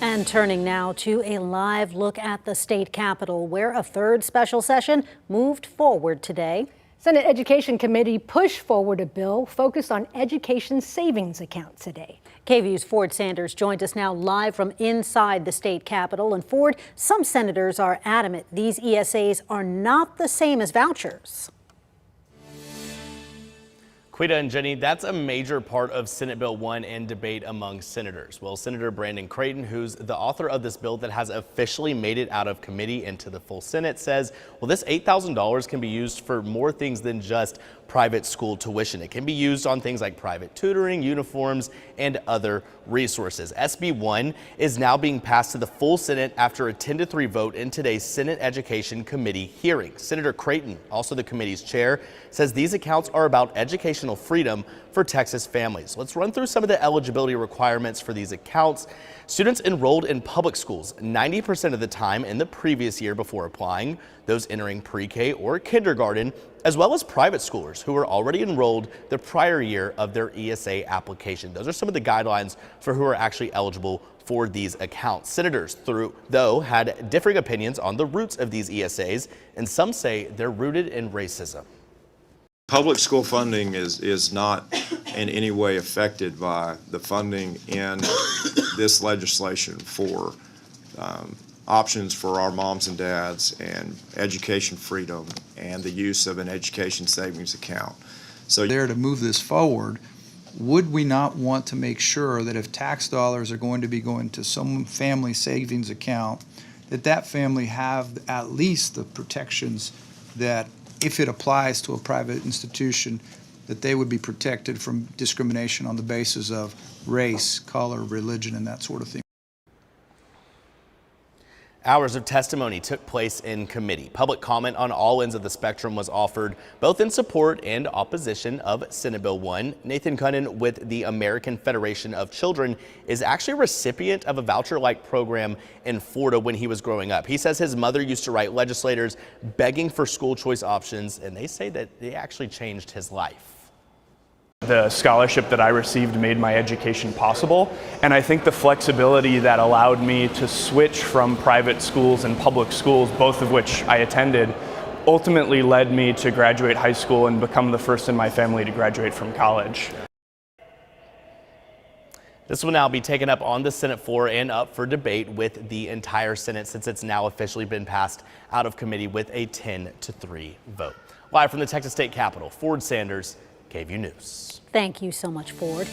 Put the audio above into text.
And turning now to a live look at the state capitol, where a third special session moved forward today. Senate Education Committee pushed forward a bill focused on education savings accounts today. KVUE's Ford Sanders joins us now live from inside the state capitol. And Ford, some senators are adamant these ESAs are not the same as vouchers. Quita and Jenny, that's a major part of Senate Bill 1 and debate among senators. Well, Senator Brandon Creighton, who's the author of this bill that has officially made it out of committee into the full Senate, says, well, this $8,000 can be used for more things than just private school tuition. It can be used on things like private tutoring, uniforms, and other resources. SB 1 is now being passed to the full Senate after a 10-3 vote in today's Senate Education Committee hearing. Senator Creighton, also the committee's chair, says these accounts are about educational freedom for Texas families. Let's run through some of the eligibility requirements for these accounts. Students enrolled in public schools 90% of the time in the previous year before applying, those entering pre-K or kindergarten, as well as private schoolers who were already enrolled the prior year of their ESA application. Those are some of the guidelines for who are actually eligible for these accounts. Senators, though, had differing opinions on the roots of these ESAs, and some say they're rooted in racism. Public school funding is not in any way affected by the funding in this legislation for options for our moms and dads and education freedom and the use of an education savings account. So there to move this forward, would we not want to make sure that if tax dollars are going to be going to some family savings account, that that family have at least the protections that if it applies to a private institution, that they would be protected from discrimination on the basis of race, color, religion, and that sort of thing. Hours of testimony took place in committee. Public comment on all ends of the spectrum was offered, both in support and opposition of Senate Bill 1. Nathan Cunnin with the American Federation of Children is actually a recipient of a voucher-like program in Florida when he was growing up. He says his mother used to write legislators begging for school choice options, and they say that they actually changed his life. The scholarship that I received made my education possible, and I think the flexibility that allowed me to switch from private schools and public schools, both of which I attended, ultimately led me to graduate high school and become the first in my family to graduate from college. This will now be taken up on the Senate floor and up for debate with the entire Senate, since it's now officially been passed out of committee with a 10-3 vote. Live from the Texas State Capitol, Ford Sanders, KVUE News. Thank you so much, Ford.